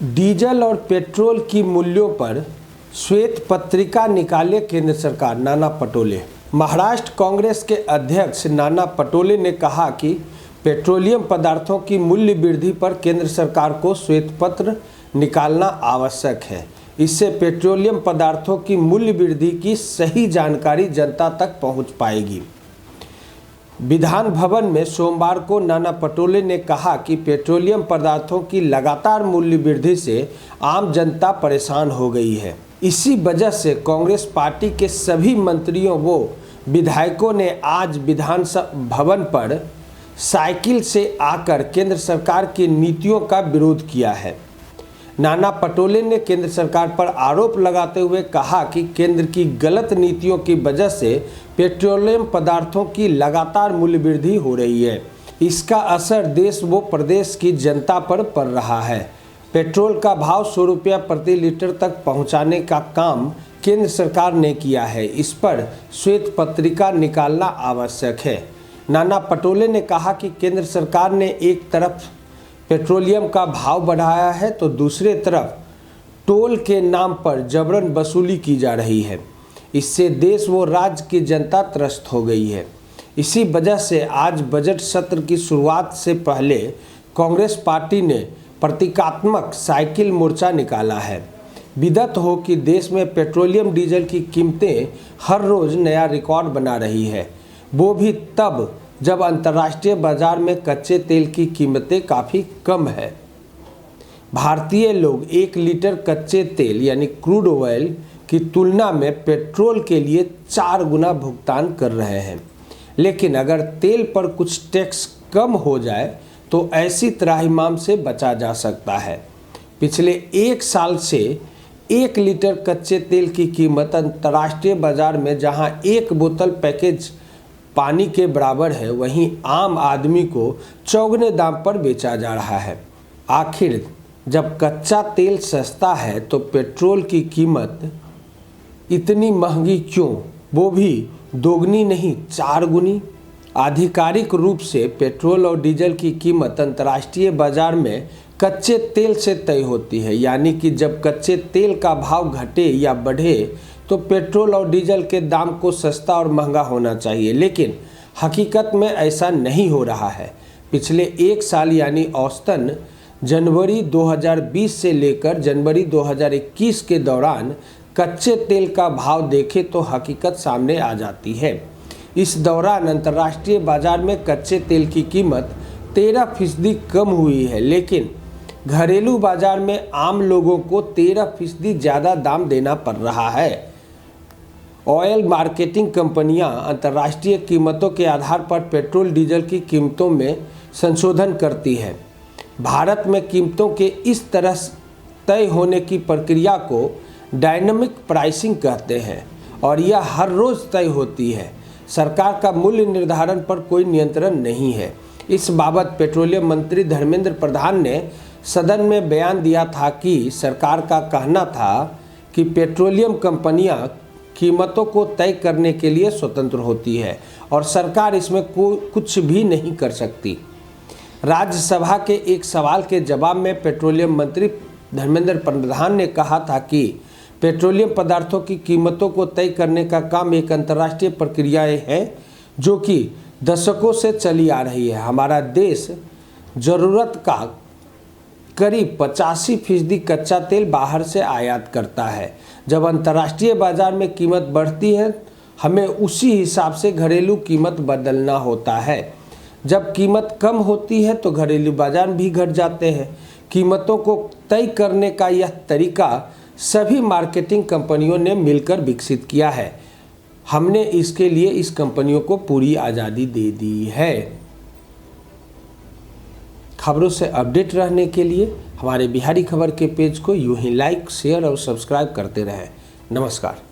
Diesel और petrol की मूल्यों पर श्वेत पत्रिका निकाले केंद्र सरकार। नाना पटोले। महाराष्ट्र कांग्रेस के अध्यक्ष नाना पटोले ने कहा कि पेट्रोलियम पदार्थों की मूल्य वृद्धि पर केंद्र सरकार को श्वेत पत्र निकालना आवश्यक है। इससे पेट्रोलियम पदार्थों की मूल्य वृद्धि की सही जानकारी जनता तक पहुंच पाएगी। विधान भवन में सोमवार को नाना पटोले ने कहा कि पेट्रोलियम पदार्थों की लगातार मूल्य वृद्धि से आम जनता परेशान हो गई है। इसी वजह से कांग्रेस पार्टी के सभी मंत्रियों व विधायकों ने आज विधान भवन पर साइकिल से आकर केंद्र सरकार की नीतियों का विरोध किया है। नाना पटोले ने केंद्र सरकार पर आरोप लगाते हुए कहा कि केंद्र की गलत नीतियों की वजह से पेट्रोलियम पदार्थों की लगातार मूल्य वृद्धि हो रही है। इसका असर देश व प्रदेश की जनता पर पड़ रहा है। पेट्रोल का भाव 100 रुपया प्रति लीटर तक पहुंचाने का काम केंद्र सरकार ने किया है। इस पर श्वेत पत्रिका निकालना आवश्यक है। नाना पटोले ने कहा कि केंद्र सरकार ने एक तरफ पेट्रोलियम का भाव बढ़ाया है तो दूसरे तरफ टोल के नाम पर जबरन वसूली की जा रही है। इससे देश व राज्य की जनता त्रस्त हो गई है। इसी वजह से आज बजट सत्र की शुरुआत से पहले कांग्रेस पार्टी ने प्रतीकात्मक साइकिल मोर्चा निकाला है। विदित हो कि देश में पेट्रोलियम डीजल की कीमतें हर रोज़ नया रिकॉर्ड बना रही है, वो भी तब जब अंतर्राष्ट्रीय बाजार में कच्चे तेल की कीमतें काफ़ी कम है। भारतीय लोग 1 लीटर कच्चे तेल यानी क्रूड ऑयल की तुलना में पेट्रोल के लिए 4 गुना भुगतान कर रहे हैं। लेकिन अगर तेल पर कुछ टैक्स कम हो जाए तो ऐसी त्राहिमाम से बचा जा सकता है। पिछले 1 साल से 1 लीटर कच्चे तेल की कीमत अंतर्राष्ट्रीय बाजार में जहां 1 बोतल पैकेज पानी के बराबर है, वहीं आम आदमी को चौगुने दाम पर बेचा जा रहा है। आखिर जब कच्चा तेल सस्ता है तो पेट्रोल की कीमत इतनी महंगी क्यों, वो भी दोगुनी नहीं 4 गुनी। आधिकारिक रूप से पेट्रोल और डीजल की कीमत अंतर्राष्ट्रीय बाजार में कच्चे तेल से तय होती है, यानी कि जब कच्चे तेल का भाव घटे या बढ़े तो पेट्रोल और डीजल के दाम को सस्ता और महंगा होना चाहिए। लेकिन हकीकत में ऐसा नहीं हो रहा है। पिछले 1 साल यानी औसतन जनवरी 2020 से लेकर जनवरी 2021 के दौरान कच्चे तेल का भाव देखें तो हकीकत सामने आ जाती है। इस दौरान अंतर्राष्ट्रीय बाजार में कच्चे तेल की कीमत 13% कम हुई है, लेकिन घरेलू बाजार में आम लोगों को 13% ज़्यादा दाम देना पड़ रहा है। ऑयल मार्केटिंग कंपनियां अंतर्राष्ट्रीय कीमतों के आधार पर पेट्रोल डीजल की कीमतों में संशोधन करती है। भारत में कीमतों के इस तरह तय होने की प्रक्रिया को डायनामिक प्राइसिंग कहते हैं और यह हर रोज़ तय होती है। सरकार का मूल्य निर्धारण पर कोई नियंत्रण नहीं है। इस बाबत पेट्रोलियम मंत्री धर्मेंद्र प्रधान ने सदन में बयान दिया था कि सरकार का कहना था कि पेट्रोलियम कंपनियां कीमतों को तय करने के लिए स्वतंत्र होती है और सरकार इसमें कुछ भी नहीं कर सकती। राज्यसभा के एक सवाल के जवाब में पेट्रोलियम मंत्री धर्मेंद्र प्रधान ने कहा था कि पेट्रोलियम पदार्थों की कीमतों को तय करने का काम एक अंतर्राष्ट्रीय प्रक्रिया है जो कि दशकों से चली आ रही है। हमारा देश ज़रूरत का करीब 85% कच्चा तेल बाहर से आयात करता है। जब अंतर्राष्ट्रीय बाजार में कीमत बढ़ती है, हमें उसी हिसाब से घरेलू कीमत बदलना होता है। जब कीमत कम होती है तो घरेलू बाजार भी घट जाते हैं। कीमतों को तय करने का यह तरीका सभी मार्केटिंग कंपनियों ने मिलकर विकसित किया है। हमने इसके लिए इस कंपनियों को पूरी आज़ादी दे दी है। खबरों से अपडेट रहने के लिए हमारे बिहारी खबर के पेज को यूं ही लाइक, शेयर और सब्सक्राइब करते रहें। नमस्कार।